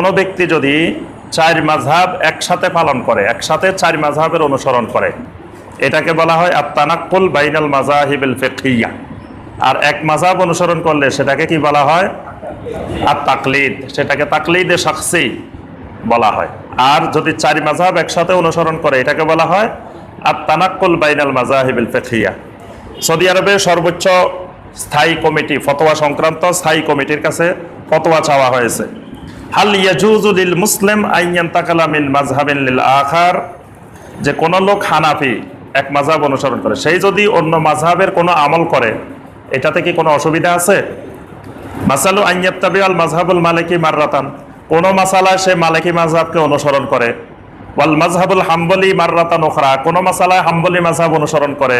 কোনো ব্যক্তি যদি চার মাযহাব একসাথে পালন করে, একসাথে চার মাযহাবের অনুসরণ করে, এটাকে বলা হয় আত-তানাক্কুল বাইনাল মাযাহিবিল ফিকহিয়্যা। আর এক মাযহাব অনুসরণ করলে সেটাকে কি বলা হয়? আত-তাকলিদ। সেটাকে তাকলিদে শাখসি বলা হয়। আর যদি চার মাযহাব একসাথে অনুসরণ করে এটাকে বলা হয় আত-তানাক্কুল বাইনাল মাযাহিবিল ফিকহিয়্যা। সৌদি আরবের সর্বোচ্চ স্থায়ী কমিটি, ফতোয়া সংক্রান্ত স্থায়ী কমিটির কাছে ফতোয়া চাওয়া হয়েছে, হাল ইয়াজুজু লিল মুসলিম আন ইয়ান্তাকিলা মিন মাযহাবিন লিল আখার, যে কোন লোক হানাফি এক মাযহাব অনুসরণ করে, সেই যদি অন্য মাযহাবের কোনো আমল করে এটাতে কি কোনো অসুবিধা আছে? মাসালু আন ইয়াত্তাবিআল মাযহাবুল মালিকি মাররাতান, কোন মাসালায় সে মালিকি মাযহাবকে অনুসরণ করে, ওয়াল মাযহাবুল হাম্বলি মাররাতান উখরা, কোন মাসালায় হাম্বলি মাযহাব অনুসরণ করে,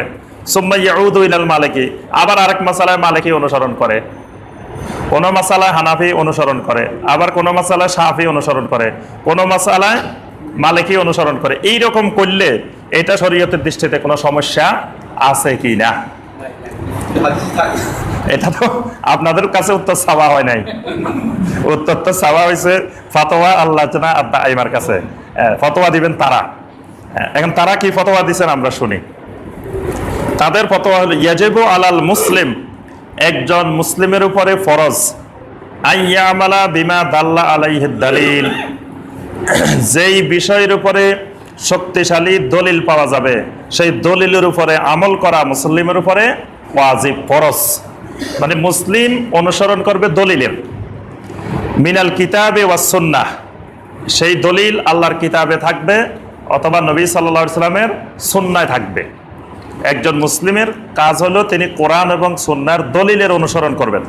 সুম্মা ইয়াউদু ইলাল মালিকি, আবার আরেক মাসালায় মালিকি অনুসরণ করে, কোন মাসালায় হানাফি অনুসরণ করে, আবার কোন মাসালায় শাফি অনুসরণ করে, কোন মাসালায় মালিকি অনুসরণ করে। এইরকম করলে এটা শরীয়তের দৃষ্টিতে কোনো সমস্যা আছে কি না? এটা তো আপনাদের কাছে উত্তর চাওয়া হয় নাই, উত্তর তো চাওয়া হয়েছে ফতোয়া আল্লাহ আইমার কাছে, ফতোয়া দিবেন তারা। এখন তারা কি ফতোয়া দিচ্ছেন আমরা শুনি। তাদের ফতোয়া হলো ইয়াজিবু আলাল মুসলিম, একজন মুসলিমের উপরে ফরজ, আইয়ামালা বিমা দাল্লা আলাইহিদ দালিল, যেই বিষয়ের উপরে শক্তিশালী দলিল পাওয়া যাবে সেই দলিলের উপরে আমল করা মুসলিমের উপরে ওয়াজিব, ফরজ। মানে মুসলিম অনুসরণ করবে দলিলের, মিনাল কিতাবে ওয়াস সুন্নাহ, সেই দলিল আল্লাহর কিতাবে থাকবে অথবা নবী সাল্লাল্লাহু আলাইহি সাল্লামের সুন্নায় থাকবে। একজন মুসলিমের কাজ হলো তিনি কোরআন এবং সুন্নাহর দলিলের অনুসরণ করবেন।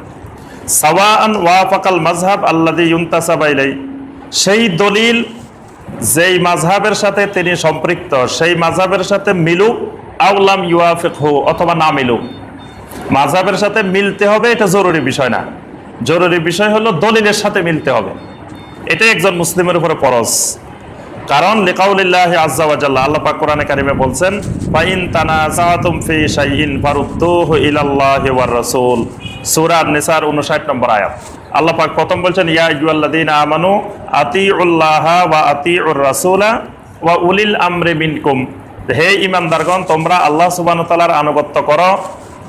সাওয়াআন ওয়াফাকাল মাযহাব আল্লাযী ইউনতাসাবা ইলাইহি, সেই দলিল যেই মাযহাবের সাথে তিনি সম্পৃক্ত সেই মাযহাবের সাথে মিলুক, আওলাম ইউয়াফিকহু, অথবা না মিলুক। মাযহাবের সাথে মিলতে হবে এটা জরুরি বিষয় না, জরুরি বিষয় হলো দলিলের সাথে মিলতে হবে। এটাই একজন মুসলিমের উপরে ফরজ। কারণ লিকাউলিল্লাহি আযজা ওয়া জাল্লা, আল্লাহ পাক কোরআনে কারিমে বলছেন ফাইন তানাযাতুম ফি শাইইন ফারুদ্দুহু ইলাল্লাহি ওয়ার রাসূল, সূরা আন-নিসার 59 নম্বর আয়াত। আল্লাহ পাক প্রথম বলছেন ইয়া আইয়ুহাল্লাযীনা আমানু আতিউল্লাহা ওয়া আতিউর রাসূলা ওয়া উলিল আমরি মিনকুম, হে ঈমানদারগণ তোমরা আল্লাহ সুবহানাহু ওয়া তাআলার আনুগত্য করো,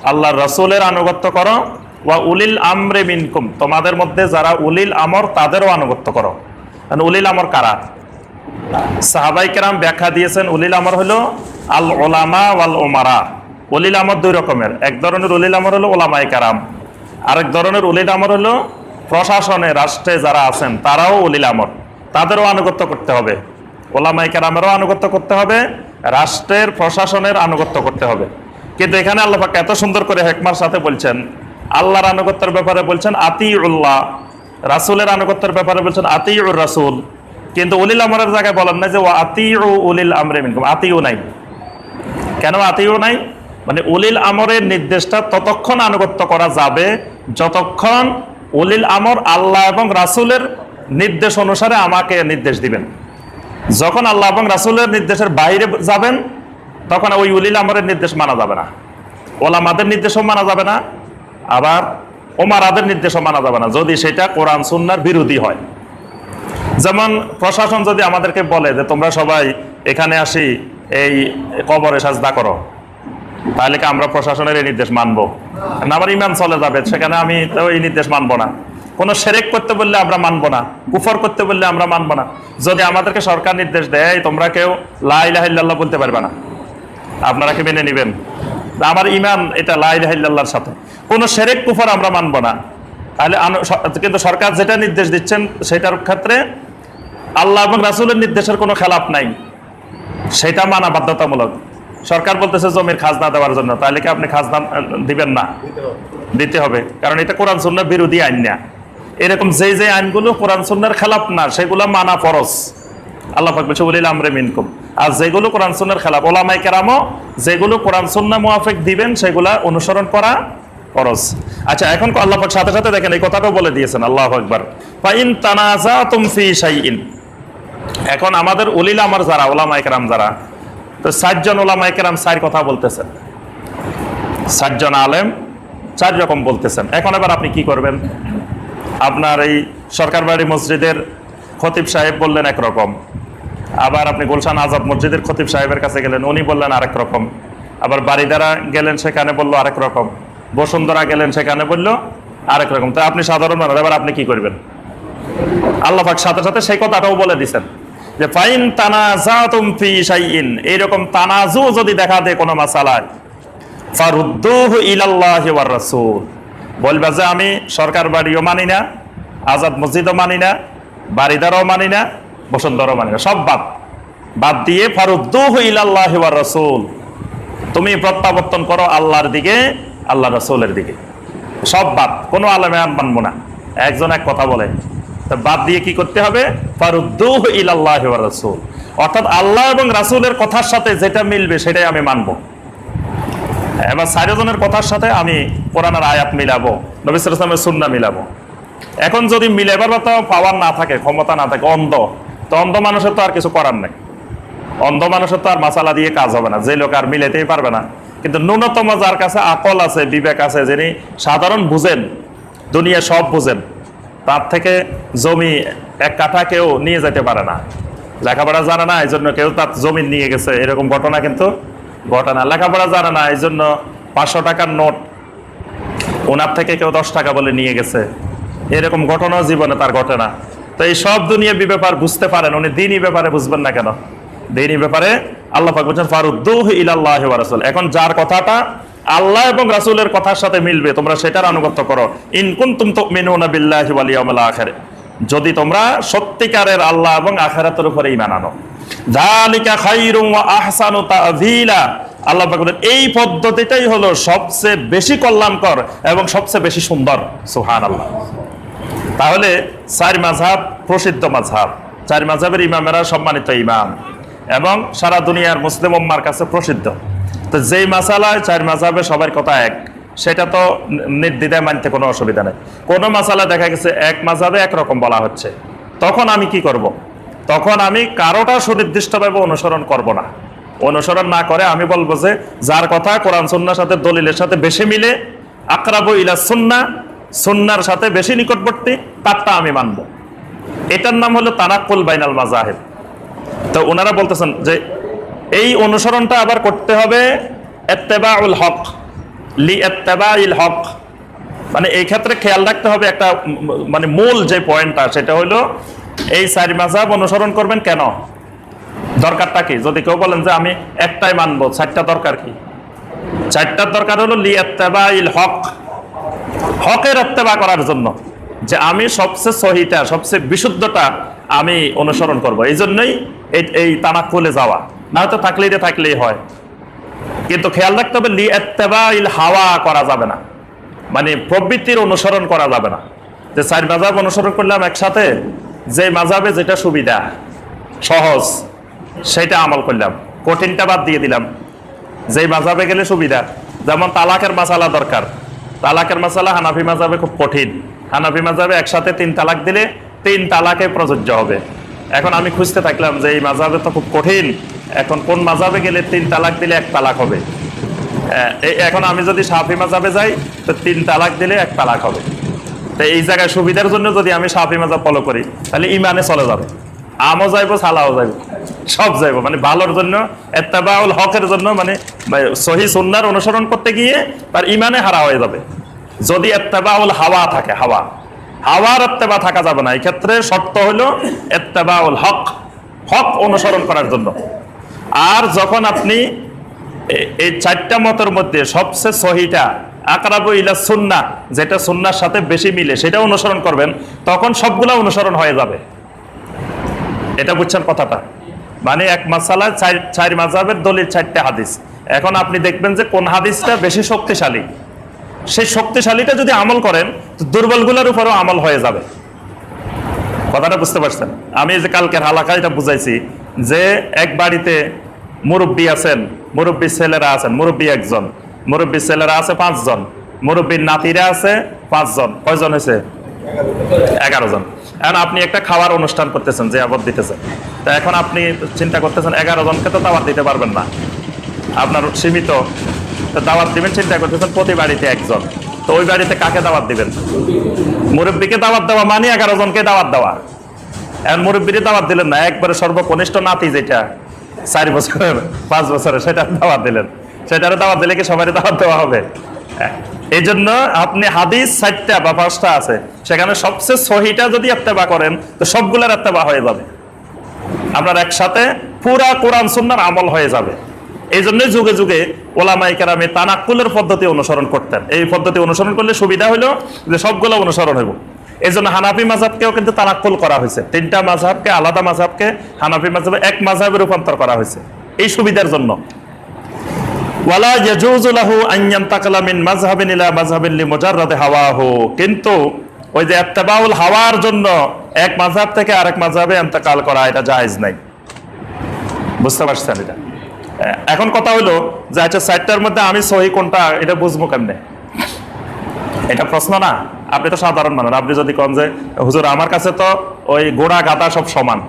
আল্লাহর রাসূলের আনুগত্য করো, ওয়া উলিল আমরি মিনকুম, তোমাদের মধ্যে যারা উলিল আমর তাদেরও আনুগত্য করো। কারণ উলিল আমর কারা? সাহাবাই কেরাম ব্যাখ্যা দিয়েছেন উলিল আমর হলো আল উলামা ওয়াল উমারা। উলিল আমর দুই রকমের, এক ধরনের উলিল আমর হলো উলামায়ে কেরাম, আরেক ধরনের উলিল আমর হলো প্রশাসনে রাষ্ট্রে যারা আছেন তারাও উলিল আমর, তাদেরও আনুগত্য করতে হবে। উলামায়ে কেরামেরও আনুগত্য করতে হবে, রাষ্ট্রের প্রশাসনের আনুগত্য করতে হবে। কিন্তু এখানে আল্লাহ পাক এত সুন্দর করে হিকমার সাথে বলছেন, আল্লাহর আনুগত্যের ব্যাপারে বলছেন আতিউল্লাহ, রাসূলের আনুগত্যের ব্যাপারে বলছেন আতিউর রাসূল। কিন্তু উলিল আমরের জায়গায় বলেন না যে ওয়া আতিউ উলিল আমরি মিনকুম, আতিউ নাই। কেন আতিউ নাই? মানে উলিল আমরের নির্দেশটা ততক্ষণ আনুগত্য করা যাবে যতক্ষণ উলিল আমর আল্লাহ এবং রাসূলের নির্দেশ অনুসারে আমাকে নির্দেশ দিবেন। যখন আল্লাহ এবং রাসূলের নির্দেশের বাইরে যাবেন তখন ওই উলিল আমরের নির্দেশ মানা যাবে না, ওলামাদের নির্দেশও মানা যাবে না, আবার ওমারাদের নির্দেশও মানা যাবে না যদি সেটা কোরআন সুন্নাহর বিরোধী হয়। যেমন প্রশাসন যদি আমাদেরকে বলে যে তোমরা সবাই এখানে আসি এই কবরে সাজদা করো, তাহলে কি আমরা প্রশাসনের এই নির্দেশ মানবো না? আমার ইমান চলে যাবে, সেখানে আমি তো এই নির্দেশ মানবো না। কোনো শিরক করতে বললে আমরা মানবো না, কুফর করতে বললে আমরা মানবো না। যদি আমাদেরকে সরকার নির্দেশ দেয় তোমরা কেউ লা ইলাহা ইল্লাল্লাহ বলতে পারবে না, আপনারা কি মেনে নেবেন? আমার ইমান এটা লা ইলাহা ইল্লাল্লাহর সাথে, কোনো শিরক কুফর আমরা মানবো না। তাহলে কিন্তু সরকার যেটা নির্দেশ দিচ্ছেন সেটার ক্ষেত্রে আল্লাহ এবং রাসূলের নির্দেশের কোনো খেলাপ নাই, সেটা মানা বাধ্যতামূলক। সরকার বলতেছে জমির খাজনা দেওয়ার জন্য, তাহলে কি আপনি খাজনা দিবেন না? দিতে হবে, কারণ এটা কোরআন সুন্নাহর বিরোধী আইন না। এরকম যে আইনগুলো কোরআন সুন্নাহর খেলাপ না সেগুলো মানা ফরজ। আল্লাহ পাক বলছে উলিল আমরি মিনকুম। আর যেগুলো কোরআন সুন্নাহর খেলাপ, উলামায়ে কেরামও যেগুলো কোরআন সুন্নাহ মুওয়াফিক দিবেন সেগুলা অনুসরণ করা ফরজ। আচ্ছা, এখন আল্লাহ পাক সাথে সাথে দেখেন এই কথাটাও বলে দিয়েছেন, আল্লাহু আকবার, ফাইন তানাযাতুম ফি শাইইন। এখন আমাদের উলিল আমর যারা, উলামায়ে কেরাম যারা, তো 60 জন উলামায়ে কেরাম 4 কথা বলতেছেন, 60 জন আলেম 4 রকম বলতেছেন। এখন এবার আপনি কি করবেন? আপনার এই সরকার বাড়ি মসজিদের খতিব সাহেব বললেন একরকম, আবার আপনি গুলশান আজাদ মসজিদের খতিব সাহেবের কাছে গেলেন, উনি বললেন আরেক রকম, আবার বারিদারা গেলেন সেখানে বললো আরেক রকম, বসুন্ধরা গেলেন সেখানে বললো আরেক রকম। তো আপনি সাধারণ মানুষ, এবার আপনি কি করবেন? আল্লাহ পাক সাথে সাথে সেই কথাটাও বলে দিচ্ছেন যে ফাইন তানাজাতুম ফি শাইইন, এইরকম তানাজু যদি দেখা দেয় কোনো মাসালায়, ফারুদ্দুহু ইলাল্লাহি ওয়ার রাসূল, বলবা যে আমি সরকার বাড়িও মানি না, আজাদ মসজিদও মানি না, বাড়িদারও মানি না, বসুন্ধরাও মানি না, সব বাদ দিয়ে ফারুদ্দুহু ইলাল্লাহি ওয়ার রাসূল, তুমি প্রত্যাবর্তন করো আল্লাহর দিকে, আল্লাহ রাসূলের দিকে, সব বাদ, কোনো আলেমে মানবো না। একজন এক কথা বলে, বাদ দিয়ে কি করতে হবে? ফারুদ্দুহু ইলাল্লাহি ওয়ার রাসূল, অর্থাৎ আল্লাহ এবং রাসূলের কথার সাথে যেটা মিলবে সেটাই আমি মানবো। এবার চারজনের কথার সাথে আমি কোরআনের আয়াত মিলাবো, নবী সাল্লাল্লাহু আলাইহি ওয়াসাল্লামের সুন্নাহ মিলাবো। এখন যদি মিলাবার মতো পাওয়ার না থাকে, ক্ষমতা না থাকে, অন্ধ, তো অন্ধ মানুষের তো আর কিছু করার নেই। অন্ধ মানুষের তো আর মাসালা দিয়ে কাজ হবে না, যে লোক আর মিলাতেই পারবে না। কিন্তু ন্যূনতম যার কাছে আকল আছে, বিবেক আছে, যিনি সাধারণ বুঝেন, দুনিয়া সব বুঝেন, তার থেকে জমি এক কাঠা কেউ নিয়ে যেতে পারে না। লেখাপড়া জানে না এই জন্য কেউ তার জমি নিয়ে গেছে, এরকম ঘটনা কিন্তু ঘটে না। লেখাপড়া জানে না এই জন্য 500 টাকার নোট ওনার থেকে কেউ 10 টাকা বলে নিয়ে গেছে, এরকম ঘটনা জীবনে তার ঘটে না। তো এই সব দুনিয়া ব্যাপার বুঝতে পারেন, উনি দিনই ব্যাপারে বুঝবেন না কেন? দিনই ব্যাপারে আল্লাহ পাক বলেন ফারুদ্দুহু ইলাল্লাহি ওয়া রাসূল, এখন যার কথাটা আল্লাহ এবং রাসূলের কথার সাথে মিলবে তোমরা সেটার আনুগত্য করো। ইন কুনতুম তুমিনুনা বিল্লাহি ওয়াল ইয়াউমিল আখির, যদি তোমরা সত্যিকারের আল্লাহ এবং আখিরাতের উপরে ঈমান আনো। যালিকা খায়রুম ওয়া আহসানু তা'যীলা, আল্লাহ পাক বলেন এই পদ্ধতিটাই হলো সবচেয়ে বেশি কল্যাণকর এবং সবচেয়ে বেশি সুন্দর। সুবহানাল্লাহ। তাহলে চার মাযহাব প্রসিদ্ধ মাযহাব, চার মাযহাবের ইমামেরা সম্মানিত ইমাম এবং সারা দুনিয়ার মুসলিম উম্মার কাছে প্রসিদ্ধ। তো যেই মাসালায় চার মাযহাবে সবার কথা এক, সেটা তো নির্দ্বিধায় মানতে কোনো অসুবিধা নেই। কোনো মাসালা দেখা গেছে এক মাযহাবে একরকম বলা হচ্ছে, তখন আমি কি করব? তখন আমি কারোটা সুনির্দিষ্টভাবে অনুসরণ করব না। অনুসরণ না করে আমি বলবো যে যার কথা কোরআন সুন্নাহর সাথে দলিলের সাথে বেশি মিলে, আকরাবু ইলা সুন্নাহ, সুন্নাহর সাথে বেশি নিকটবর্তী, তারটা আমি মানব। এটার নাম হলো তানাক্কুল বাইনাল মাযাহিব। তো ওনারা বলতেছেন যে এই অনুসরণটা আবার করতে হবে ইত্তেবাউল হক, লি ইত্তেবাইল হক, মানে এই ক্ষেত্রে খেয়াল রাখতে হবে একটা মানে মূল যে পয়েন্টটা, সেটা হলো এই চার মাযহাব অনুসরণ করবেন কেন, দরকারটা কি? যদি কেউ বলেন যে আমি একটাই মানবো, চারটা দরকার কি? চারটার দরকার হলো লি ইত্তেবাইল হক, হকের ইত্তেবা করার জন্য, যে আমি সবচেয়ে সহিটা, সবচেয়ে বিশুদ্ধটা আমি অনুসরণ করব। এই জন্যই এই তানাক্কুলে যাওয়া, না হয়তো থাকলেই হয়। কিন্তু খেয়াল রাখতে হবে লি ইত্তেবাইল হাওয়া করা যাবে না, মানে প্রবৃত্তির অনুসরণ করা যাবে না। যে চার মাযহাব অনুসরণ করলাম একসাথে, যে মাযহাবে যেটা সুবিধা সহজ সেটা আমল করলাম, কঠিনটা বাদ দিয়ে দিলাম। যেই মাযহাবে গেলে সুবিধা, যেমন তালাকের মাসালা দরকার, তালাকের মাসালা হানাফি মাযহাবে খুব কঠিন, হানাফি মাযহাবে একসাথে 3 তালাক দিলে 3 তালাকে প্রযোজ্য হবে। এখন আমি খুঁজতে থাকলাম যে এই মাযহাবে তো খুব কঠিন, এখন কোন মাযহাবে গেলে 3 তালাক দিলে 1 তালাক হবে। এখন আমি যদি শাফি মাযহাবে যাই তো 3 তালাক দিলে 1 তালাক হবে। তো এই জায়গায় সুবিধার জন্য যদি আমি শাফি মাযহাব ফলো করি তাহলে ইমানে চলে যাবে, আমও যাইব, সালাও যাইব, সব যাইব, মানে ভালোর জন্য, ইত্তেবাউল হকের জন্য, মানে সহি সুন্নাহর অনুসরণ করতে গিয়ে তার ইমানে হারা হয়ে যাবে। যদি ইত্তেবাউল হাওয়া থাকে, হাওয়ার ইত্তেবা থাকা যাবে না। এই ক্ষেত্রে শর্ত হলো ইত্তেবাউল হক, হক অনুসরণ করার জন্য। আর যখন আপনি এই চারটা মতের মধ্যে সবচেয়ে সহিটা আকরাবু ইলা সুন্নাহ, যেটা সুন্নাহর সাথে বেশি মিলে, সেটা অনুসরণ করবেন, তখন সবগুলা অনুসরণ হয়ে যাবে। এটা বুঝছেন কথাটা? মানে এক মাসালায় চার মাযহাবের দলিল 4টা হাদিস, এখন আপনি দেখবেন যে কোন হাদিসটা বেশি শক্তিশালী, সেই শক্তিশালীটা যদি আমল করেন তো দুর্বলগুলোর উপরও আমল হয়ে যাবে। কথাটা বুঝতে পারছেন? আমি যে কালকের হালাকায় এটা বুঝাইছি যে এক বাড়িতে মুরব্বী আছেন, মুরব্বীর ছেলেরা আছেন, মুরব্বী একজন, মুরব্বীর ছেলেরা আছে 5 জন, মুরব্বীর নাতিরা আছে 5 জন, কয়জন হয়েছে? 11 জন। এখন আপনি একটা খাওয়ার অনুষ্ঠান করতেছেন, যে আবাদ দিতেছেন, তা এখন আপনি চিন্তা করতেছেন 11 জনকে তো দাওয়াত দিতে পারবেন না, আপনার সীমিত দাওয়াত দিবেন, চিন্তা করতেছেন প্রতি বাড়িতে 1 জন। তো ওই বাড়িতে কাকে দাওয়াত দিবেন? মুরব্বীকে দাওয়াত দেওয়া মানে 11 জনকে দাওয়াত দেওয়া। এখন মুরব্বীরে দাওয়াত দিলেন না, একবারে সর্বকনিষ্ঠ নাতি যেটা 4 বছরের 5 বছরের সেটা দাওয়াত দিলেন। সেটারে দাওয়াত দিলে কি সবারই দাওয়াত দেওয়া হবে? এই জন্য আপনি হাদিস 4টা বা 5টা আছে, সেখানে সবচেয়ে সহিটা যদি ইত্তেবা করেন তো সবগুলোর ইত্তেবা হয়ে যাবে, আপনার একসাথে পুরা কোরআন সুন্নাহর আমল হয়ে যাবে। এই জন্য যুগে যুগে ওলামায়ে কেরামে তানাক্কুলের পদ্ধতি অনুসরণ করতেন। এই পদ্ধতি অনুসরণ করলে সুবিধা হলো যে সবগুলো অনুসরণ হইব। এই জন্য হানাফি মাযহাবকেও কিন্তু তানাক্কুল করা হয়েছে, 3টা মাযহাবকে, আলাদা মাযহাবকে হানাফি মাযহাবে এক মাযহাবে রূপান্তর করা হয়েছে এই সুবিধার জন্য। ওয়ালা ইয়াজুজু লাহু আন ইয়ান্তাকিলা মিন মাযহাবিন ইলা মাযহাবিন লিমুজাররাদি হাওয়াহু, কিন্তু ওই যে ইত্তেবাউল হাওয়ার জন্য এক মাযহাব থেকে আরেক মাযহাবে ইন্তেকাল করা এটা জায়েজ নাই। বুঝতে পারছেন? এটা এখন কথা হলো যে আচ্ছা 4টার মধ্যে আমি সহি কোনটা এটা বুঝবো কেমনে? এটা প্রশ্ন না? আপনি তো সাধারণ মানুষ, আপনি যদি কোন যে হুজুর আমার কাছে তো ওই গোড়া গাদা সব সমান,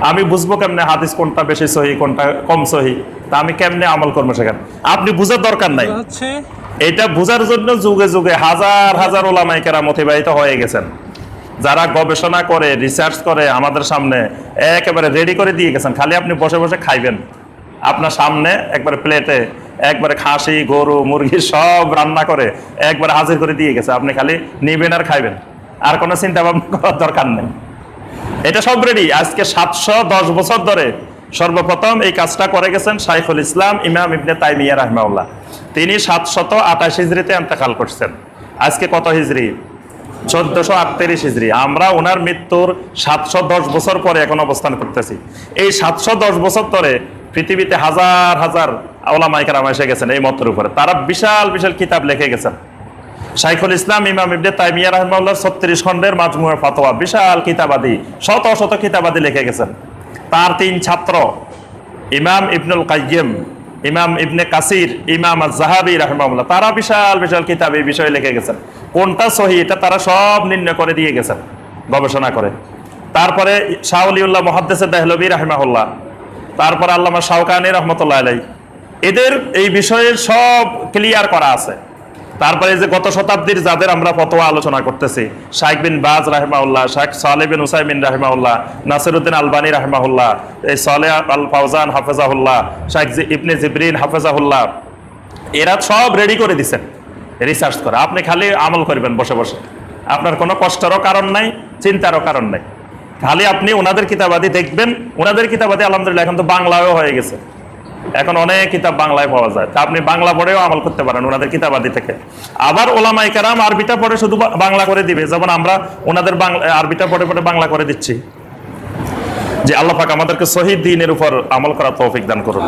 আমি বুঝবো কেমনে হাদিস কোনটা বেশি সহি কোনটা কম সহি, তা আমি কেমনে আমল করবো সেখানে? আপনি বুঝার দরকার নাই। এটা বুঝার জন্য যুগে যুগে হাজার হাজার ওলামায়ে কেরাম অতিবাহিত হয়ে গেছেন, যারা গবেষণা করে রিসার্চ করে আমাদের সামনে একেবারে রেডি করে দিয়ে গেছেন। খালি আপনি বসে বসে খাইবেন, আপনার সামনে একবারে প্লেটে একবারে খাসি গরু মুরগি সব রান্না করে একবারে হাজির করে দিয়ে গেছে, আপনি খালি নিবেন আর খাইবেন, আর কোনো চিন্তা ভাবনা করার দরকার নেই। এটা সব রেডি। আজকে 710 বছর ধরে সর্বপ্রথম এই কাজটা করে গেছেন শাইখুল ইসলাম ইমাম ইবনে তাইমিয়া রাহিমাহুল্লাহ। তিনি 728 হিজরিতে ইন্তেকাল করছেন। আজকে কত হিজরি? 1438 হিজরি। আমরা ওনার মৃত্যুর 710 বছর পরে এখন অবস্থান করতেছি। এই 710 বছর ধরে পৃথিবীতে হাজার হাজার ওলামায়ে কেরাম এসে গেছেন এই মতের উপরে, তারা বিশাল বিশাল কিতাব লিখে গেছেন। শাইখুল ইসলাম ইমাম ইবনে তাইমিয়া রাহিমাহুল্লাহ 36 খণ্ডের মাজমুয়ে ফাতোয়া, বিশাল কিতাবাদি, শত শত কিতাবাদি লিখে গেছেন। তার 3 ছাত্র ইমাম ইবনুল কাইয়্যিম, ইমাম ইবনে কাসির, ইমাম আয-যাহাবী রাহিমাহুল্লাহ, তারা বিশাল বিশাল কিতাব এই বিষয়ে লিখে গেছেন। কোনটা সহি এটা তারা সব নির্ণয় করে দিয়ে গেছেন গবেষণা করে। তারপরে শাহ ওলিউল্লাহ মুহাদ্দিস দেহলভী রাহিমাহুল্লাহ, তারপরে আল্লামা শাওকানী রাহমাতুল্লাহ আলাইহি, এদের এই বিষয়ে সব ক্লিয়ার করা আছে। তারপরে যে গত শতাব্দীর যাদের আমরা ফতোয়া আলোচনা করতেছি, শাইখ বিন বাজ রাহিমাহুল্লাহ, শাইখ সালেহ বিন উসাইমিন রাহিমাহুল্লাহ, নাসিরউদ্দিন আলবানী রাহিমাহুল্লাহ, এই সালেহ আল ফাওজান হাফেজাহুল্লাহ, শাইখ ইবনে জিবরিন হাফেজাহুল্লাহ, এরা সব রেডি করে দিচ্ছেন রিসার্চ করে। আপনি খালি আমল করবেন বসে বসে, আপনার কোনো কষ্টেরও কারণ নাই, চিন্তারও কারণ নাই। খালি আপনি ওনাদের কিতাবাদি দেখবেন। ওনাদের কিতাবাদি আলহামদুলিল্লাহ এখন তো বাংলায়ও হয়ে গেছে, এখন অনেক কিতাব বাংলায় পাওয়া যায়, তা আপনি বাংলা পড়েও আমল করতে পারেন ওনাদের কিতাবাদি থেকে। আবার ওলামায়ে কেরাম আরবিটা পড়ে শুধু বাংলা করে দিবে, যেমন আমরা ওনাদের আরবিটা পড়ে পড়ে বাংলা করে দিচ্ছি। যে আল্লাহ পাক আমাদেরকে সহিহ দ্বীনের উপর আমল করার তৌফিক দান করুন।